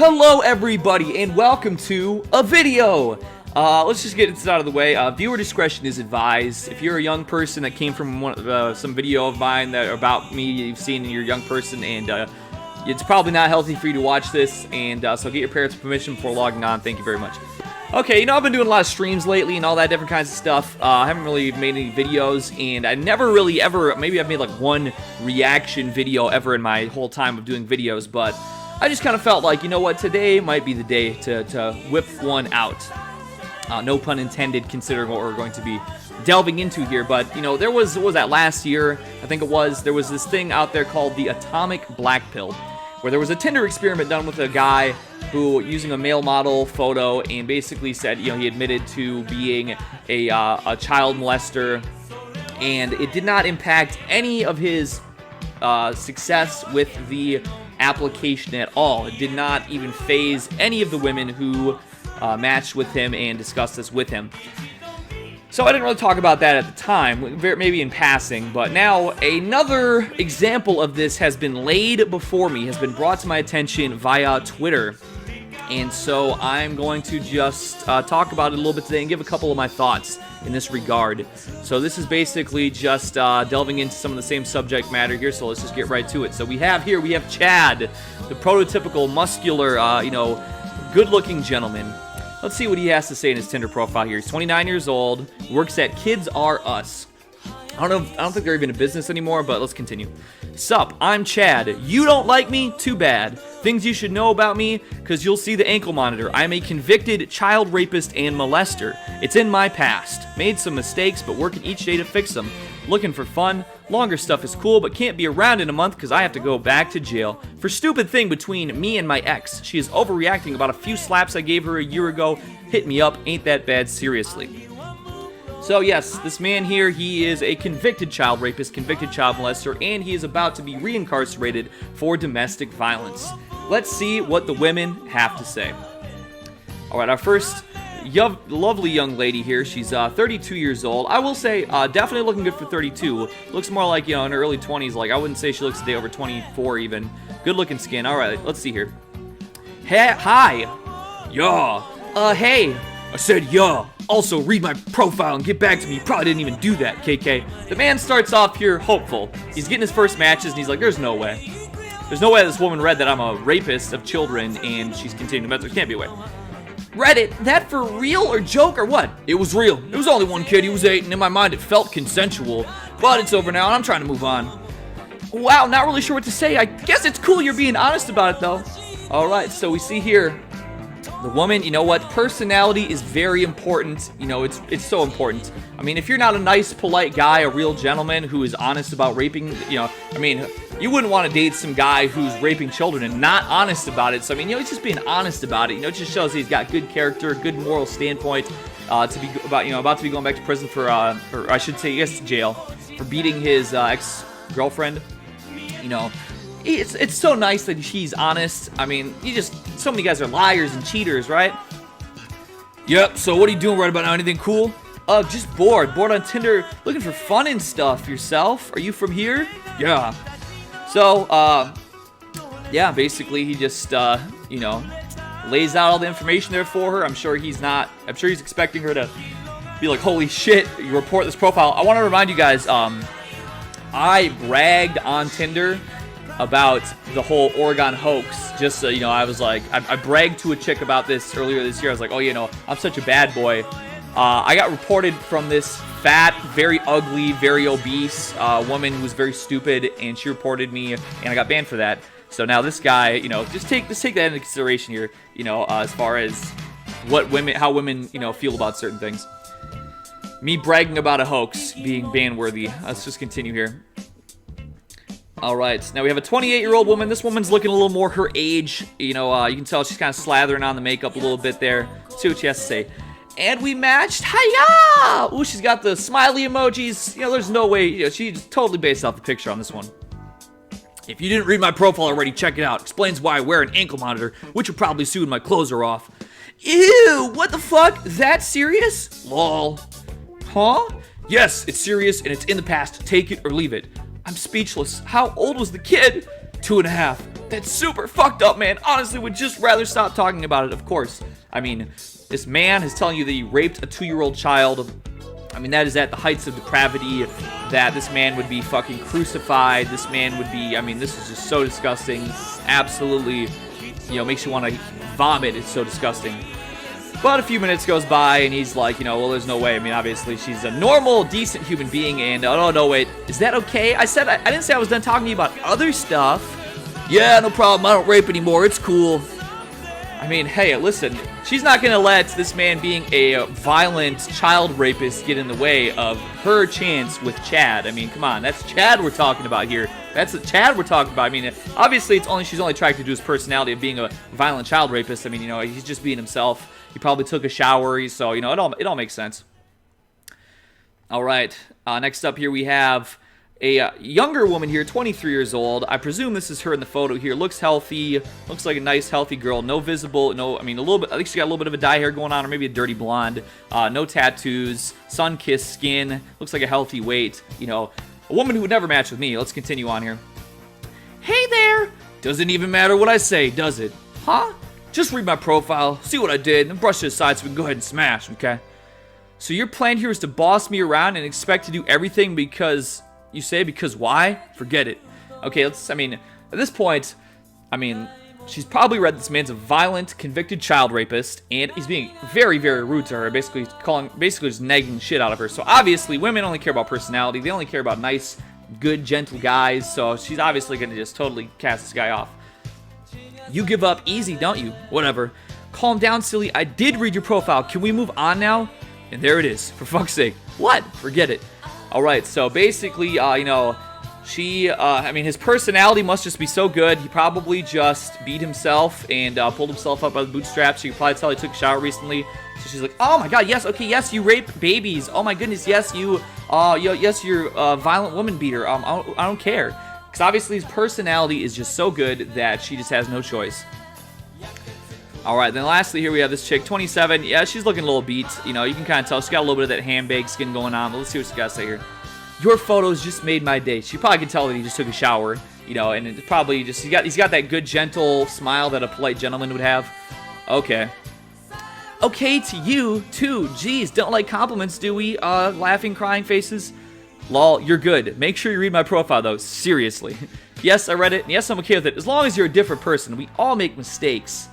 Hello everybody and welcome to a video. Let's just get this out of the way. Viewer discretion is advised. If you're a young person that came from some video of mine that about me you've seen in your young person, and it's probably not healthy for you to watch this, and so get your parents' permission before logging on. Thank you very much. Okay, I've been doing a lot of streams lately and all that different kinds of stuff. I haven't really made any videos, and I never really ever, maybe I've made like one reaction video ever in my whole time of doing videos, but I just kind of felt like, today might be the day to whip one out. No pun intended, considering what we're going to be delving into here. But, there was, what was that, last year, I think it was, there was this thing out there called the atomic BlackPill, where there was a Tinder experiment done with a guy who, using a male model photo, and basically said, he admitted to being a child molester, and it did not impact any of his success with the application at all. It did not even faze any of the women who matched with him and discussed this with him. So I didn't really talk about that at the time, maybe in passing, but now another example of this has been laid before me, has been brought to my attention via Twitter. And so I'm going to just talk about it a little bit today and give a couple of my thoughts in this regard. So this is basically just delving into some of the same subject matter here, so let's just get right to it. So we have Chad, the prototypical muscular, good-looking gentleman. Let's see what he has to say in his Tinder profile here. He's 29 years old, works at Kids R Us. I don't think they're even in business anymore, but let's continue. Sup, I'm Chad. You don't like me? Too bad. Things you should know about me, because you'll see the ankle monitor. I'm a convicted child rapist and molester. It's in my past. Made some mistakes, but working each day to fix them. Looking for fun. Longer stuff is cool, but can't be around in a month because I have to go back to jail. For stupid thing between me and my ex. She is overreacting about a few slaps I gave her a year ago. Hit me up. Ain't that bad, seriously. So yes, this man here, he is a convicted child rapist, convicted child molester, and he is about to be reincarcerated for domestic violence. Let's see what the women have to say. Alright, our first lovely young lady here, she's 32 years old. I will say, definitely looking good for 32. Looks more like, in her early 20s, like I wouldn't say she looks a day over 24 even. Good looking skin. Alright, let's see here. Hey, hi. Yeah. Hey. I said, yeah. Also, read my profile and get back to me. You probably didn't even do that, KK. The man starts off here hopeful. He's getting his first matches, and he's like, there's no way. There's no way this woman read that I'm a rapist of children, and she's continuing to message. There can't be a way. Reddit, that for real or joke or what? It was real. It was only one kid. He was 8, and in my mind it felt consensual. But it's over now, and I'm trying to move on. Wow, not really sure what to say. I guess it's cool you're being honest about it, though. Alright, so we see here the woman, personality is very important. It's so important. I mean, if you're not a nice, polite guy, a real gentleman who is honest about raping, you wouldn't want to date some guy who's raping children and not honest about it. So, he's just being honest about it. It just shows he's got good character, good moral standpoint, about to be going back to prison for, or I should say, yes, jail, for beating his ex-girlfriend. It's so nice that he's honest. So many guys are liars and cheaters, right? Yep, so what are you doing right about now? Anything cool? Just bored. Bored on Tinder, looking for fun and stuff. Yourself? Are you from here? Yeah. So, yeah, basically he just, lays out all the information there for her. I'm sure he's expecting her to be like, holy shit, you report this profile. I want to remind you guys, I bragged on Tinder about the whole Oregon hoax. Just so I was like, I bragged to a chick about this earlier this year. I was like, I'm such a bad boy. I got reported from this fat, very ugly, very obese woman who was very stupid, and she reported me, and I got banned for that. So now this guy, just take that into consideration here, as far as how women, feel about certain things. Me bragging about a hoax being ban-worthy. Let's just continue here. Alright, now we have a 28-year-old woman. This woman's looking a little more her age. You can tell she's kind of slathering on the makeup a little bit there. Let's see what she has to say. And we matched. Hiya! Ooh, she's got the smiley emojis. There's no way. She's totally based off the picture on this one. If you didn't read my profile already, check it out. Explains why I wear an ankle monitor, which will probably soon my clothes are off. Ew, what the fuck? That serious? Lol. Huh? Yes, it's serious and it's in the past. Take it or leave it. I'm speechless. How old was the kid? 2.5. That's super fucked up, man. Honestly, would just rather stop talking about it, of course. I mean, this man is telling you that he raped a 2-year-old child. I mean, that is at the heights of depravity, that this man would be fucking crucified. This man would be, I mean, this is just so disgusting. Absolutely, makes you want to vomit. It's so disgusting. But a few minutes goes by, and he's like, well, there's no way. I mean, obviously, she's a normal, decent human being, and, oh, no, wait, is that okay? I didn't say I was done talking to you about other stuff. Yeah, no problem, I don't rape anymore, it's cool. I mean, hey, listen, she's not going to let this man being a violent child rapist get in the way of her chance with Chad. I mean, come on, that's Chad we're talking about here. That's the Chad we're talking about. I mean, obviously, she's only attracted to his personality of being a violent child rapist. I mean, he's just being himself. He probably took a shower, so, it all makes sense. All right, next up here we have a younger woman here, 23 years old. I presume this is her in the photo here. Looks healthy. Looks like a nice, healthy girl. No visible, I mean, a little bit, I think she got a little bit of a dye hair going on, or maybe a dirty blonde. No tattoos. Sun-kissed skin. Looks like a healthy weight. A woman who would never match with me. Let's continue on here. Hey there! Doesn't even matter what I say, does it? Huh? Just read my profile, see what I did, and brush it aside so we can go ahead and smash, okay? So your plan here is to boss me around and expect to do everything because... You say because why? Forget it. Okay, at this point, she's probably read this man's a violent, convicted child rapist, and he's being very, very rude to her, basically just nagging the shit out of her. So obviously, women only care about personality. They only care about nice, good, gentle guys, so she's obviously going to just totally cast this guy off. You give up easy, don't you? Whatever. Calm down, silly. I did read your profile. Can we move on now? And there it is. For fuck's sake. What? Forget it. Alright, so basically, his personality must just be so good. He probably just beat himself and pulled himself up by the bootstraps. You can probably tell he took a shower recently. So she's like, oh my god, yes, okay, yes, you rape babies. Oh my goodness, yes, you're a violent woman beater. I don't care. Because obviously his personality is just so good that she just has no choice. Alright, then lastly here we have this chick, 27. Yeah, she's looking a little beat. You can kind of tell. She's got a little bit of that handbag skin going on. But let's see what she's got to say here. Your photos just made my day. She probably can tell that he just took a shower. And it's probably just, he's got that good, gentle smile that a polite gentleman would have. Okay. Okay to you, too. Jeez, don't like compliments, do we? Laughing, crying faces. Lol, you're good. Make sure you read my profile, though. Seriously. Yes, I read it. And yes, I'm okay with it. As long as you're a different person. We all make mistakes.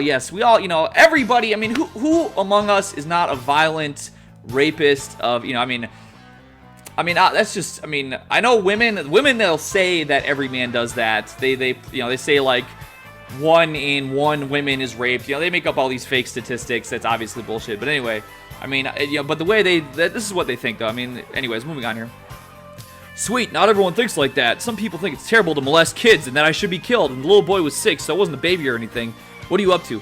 Yes, we all, everybody, who among us is not a violent rapist of, that's just, I know women, they'll say that every man does that. They say, like, 1 in 1 women is raped. They make up all these fake statistics. That's obviously bullshit. But anyway, but the way this is what they think, though. Anyways, moving on here. Sweet, not everyone thinks like that. Some people think it's terrible to molest kids and that I should be killed. And the little boy was 6, so I wasn't a baby or anything. What are you up to?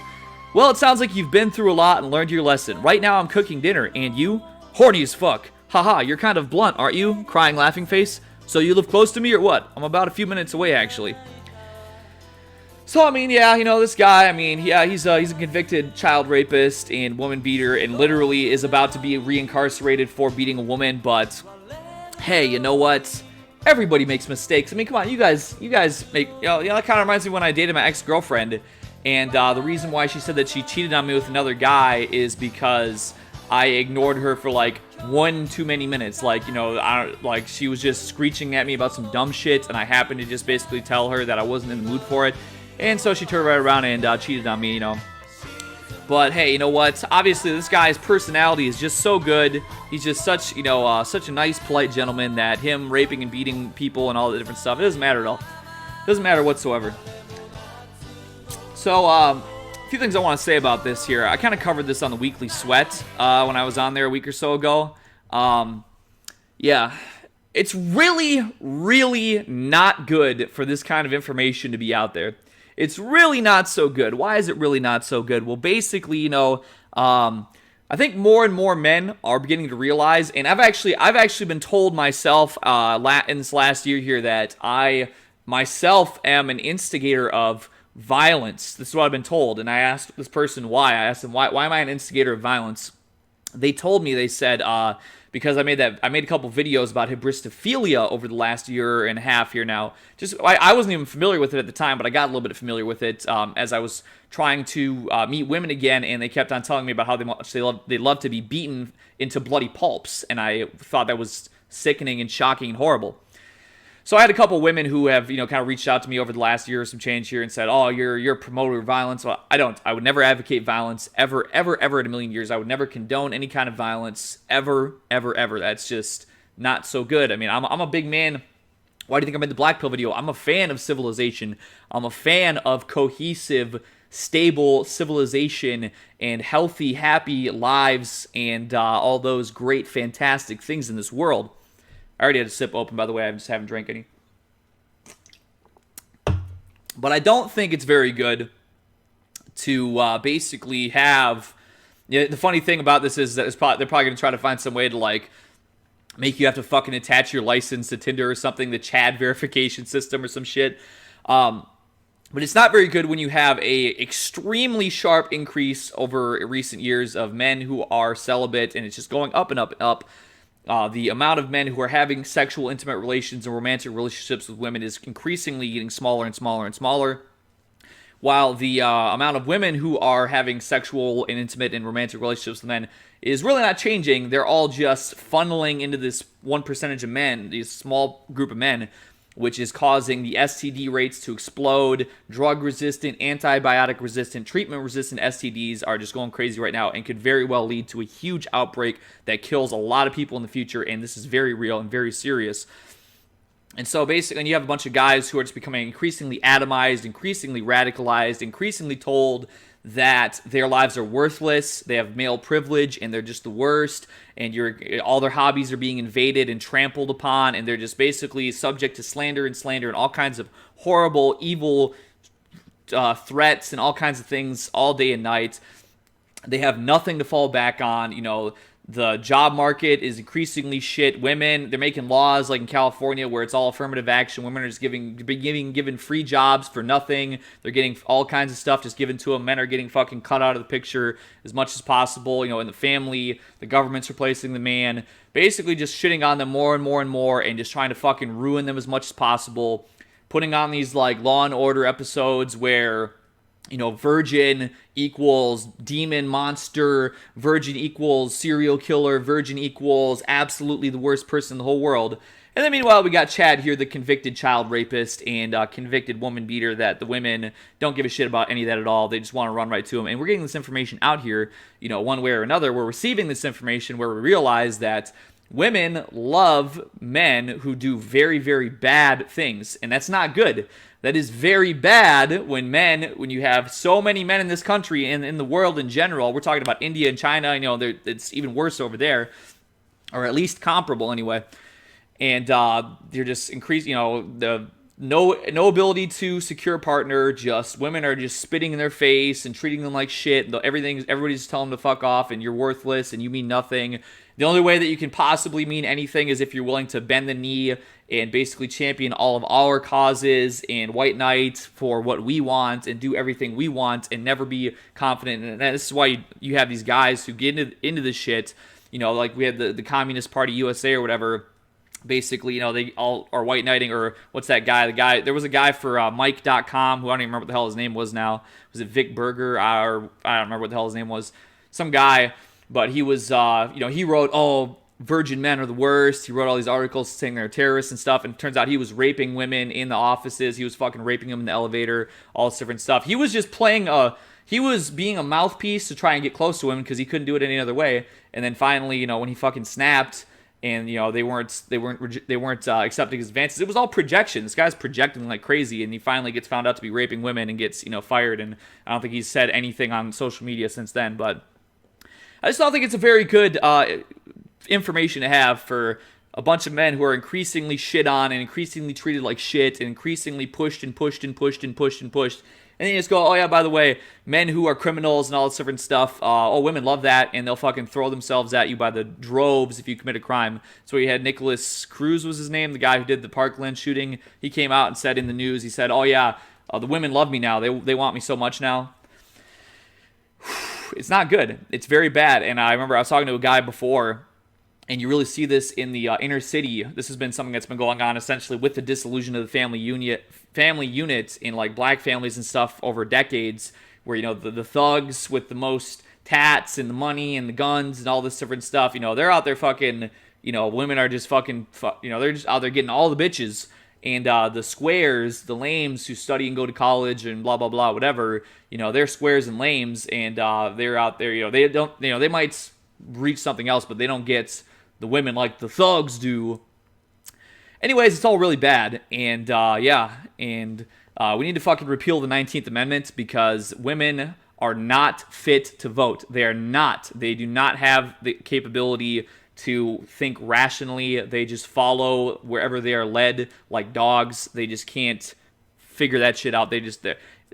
Well, it sounds like you've been through a lot and learned your lesson. Right now, I'm cooking dinner, and you? Horny as fuck. Haha, you're kind of blunt, aren't you? Crying, laughing face. So you live close to me, or what? I'm about a few minutes away, actually. So, this guy, he's a convicted child rapist and woman beater, and literally is about to be reincarcerated for beating a woman, but, hey, you know what? Everybody makes mistakes. Come on, you guys make, that kind of reminds me when I dated my ex-girlfriend. And the reason why she said that she cheated on me with another guy is because I ignored her for like 1 too many minutes. She was just screeching at me about some dumb shit, and I happened to just basically tell her that I wasn't in the mood for it. And so she turned right around and cheated on me, But hey, you know what? Obviously, this guy's personality is just so good. He's just such a nice, polite gentleman that him raping and beating people and all the different stuff, it doesn't matter at all. It doesn't matter whatsoever. So, a few things I want to say about this here. I kind of covered this on the Weekly Sweat when I was on there a week or so ago. Yeah, it's really, really not good for this kind of information to be out there. It's really not so good. Why is it really not so good? Well, basically, I think more and more men are beginning to realize, and I've actually been told myself in this last year here that I myself am an instigator of violence. This is what I've been told, and I asked this person why. I asked him, why am I an instigator of violence? they told me, they said, because I made a couple videos about hybristophilia over the last year and a half here now. I wasn't even familiar with it at the time, but I got a little bit familiar with it as I was trying to meet women again, and they kept on telling me about how they love to be beaten into bloody pulps, and I thought that was sickening and shocking and horrible. So I had a couple women who have, kind of reached out to me over the last year or some change here and said, "Oh, you're a promoter of violence." Well, I don't. I would never advocate violence ever, ever, ever in a million years. I would never condone any kind of violence ever, ever, ever. That's just not so good. I mean, I'm a big man. Why do you think I made the BlackPill video? I'm a fan of civilization. I'm a fan of cohesive, stable civilization and healthy, happy lives and all those great, fantastic things in this world. I already had a sip open, by the way. I just haven't drank any. But I don't think it's very good to basically have... the funny thing about this is that they're probably going to try to find some way to, make you have to fucking attach your license to Tinder or something, the Chad verification system or some shit. But it's not very good when you have a extremely sharp increase over recent years of men who are celibate, and it's just going up and up and up. The amount of men who are having sexual, intimate relations and romantic relationships with women is increasingly getting smaller and smaller and smaller, while the amount of women who are having sexual and intimate and romantic relationships with men is really not changing. They're all just funneling into this one percentage of men, this small group of men, which is causing the STD rates to explode. Drug-resistant, antibiotic-resistant, treatment-resistant STDs are just going crazy right now and could very well lead to a huge outbreak that kills a lot of people in the future, and this is very real and very serious. And so basically, you have a bunch of guys who are just becoming increasingly atomized, increasingly radicalized, increasingly told that their lives are worthless, they have male privilege, and they're just the worst, and all their hobbies are being invaded and trampled upon, and they're just basically subject to slander and all kinds of horrible, evil threats and all kinds of things all day and night. They have nothing to fall back on. The job market is increasingly shit. Women, they're making laws like in California where it's all affirmative action. Women are just given free jobs for nothing. They're getting all kinds of stuff just given to them. Men are getting fucking cut out of the picture as much as possible. In the family, the government's replacing the man. Basically just shitting on them more and more and more and just trying to fucking ruin them as much as possible. Putting on these Law and Order episodes where... virgin equals demon monster, virgin equals serial killer, virgin equals absolutely the worst person in the whole world. And then meanwhile, we got Chad here, the convicted child rapist and convicted woman beater that the women don't give a shit about any of that at all. They just want to run right to him. And we're getting this information out here, one way or another. We're receiving this information where we realize that women love men who do very, very bad things. And that's not good. That is very bad when you have so many men in this country and in the world in general. We're talking about India and China. It's even worse over there, or at least comparable anyway. And they're just increasing, the no ability to secure a partner. Just women are just spitting in their face and treating them like shit. Everybody's telling them to fuck off and you're worthless and you mean nothing. The only way that you can possibly mean anything is if you're willing to bend the knee and basically champion all of our causes and white knight for what we want and do everything we want and never be confident. And this is why you have these guys who get into this shit. Like we had the Communist Party USA or whatever. Basically, they all are white knighting, or what's that guy? There was a guy for Mike.com who I don't even remember what the hell his name was now. Was it Vic Berger? Or I don't remember what the hell his name was. Some guy. But he was, he wrote, virgin men are the worst. He wrote all these articles saying they're terrorists and stuff. And it turns out he was raping women in the offices. He was fucking raping them in the elevator, all this different stuff. He was just he was being a mouthpiece to try and get close to women because he couldn't do it any other way. And then finally, when he fucking snapped and, they weren't accepting his advances, it was all projection. This guy's projecting like crazy. And he finally gets found out to be raping women and gets, fired. And I don't think he's said anything on social media since then, but... I just don't think it's a very good information to have for a bunch of men who are increasingly shit on and increasingly treated like shit and increasingly pushed and pushed and pushed and pushed and pushed. And then you just go, oh yeah, by the way, men who are criminals and all this different stuff, women love that, and they'll fucking throw themselves at you by the droves if you commit a crime. So we had Nicholas Cruz was his name, the guy who did the Parkland shooting. He came out and said in the news, he said, oh yeah, the women love me now. They want me so much now. it's not good. It's very bad. And I remember I was talking to a guy before, and you really see this in the inner city. This has been something that's been going on essentially with the dissolution of the family unit in like black families and stuff over decades, where, you know, the thugs with the most tats and the money and the guns and all this different stuff, you know, they're out there fucking, you know, women are just fucking, you know, they're just out there getting all the bitches. And the squares, the lames who study and go to college and blah, blah, blah, whatever, you know, they're squares and lames, and they're out there, you know, they don't, you know, they might reach something else, but they don't get the women like the thugs do. Anyways, it's all really bad, and we need to fucking repeal the 19th Amendment, because women are not fit to vote. They are not. They do not have the capability to think rationally. They just follow wherever they are led like dogs. They just can't figure that shit out.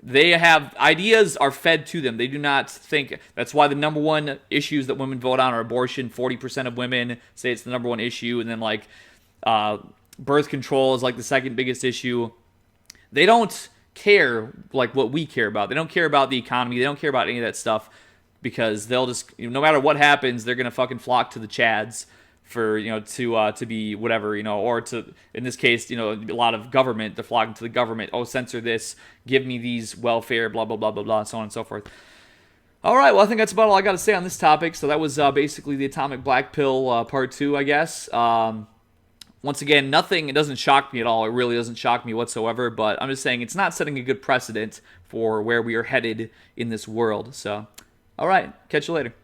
They have ideas are fed to them. They do not think. That's why the number one issues that women vote on are abortion. 40% of women say it's the number one issue, and then like birth control is like the second biggest issue. They don't care like what we care about. They don't care about the economy. They don't care about any of that stuff, because they'll just, you know, no matter what happens, they're gonna fucking flock to the Chads for, you know, to be whatever, you know, or to, in this case, you know, a lot of government, they're flocking to the government. Oh, censor this, give me these welfare, blah, blah, blah, blah, blah, so on and so forth. All right, well, I think that's about all I got to say on this topic. So that was basically the Atomic Black Pill part 2, I guess. Once again, nothing, it doesn't shock me at all. It really doesn't shock me whatsoever, but I'm just saying it's not setting a good precedent for where we are headed in this world. So, all right, catch you later.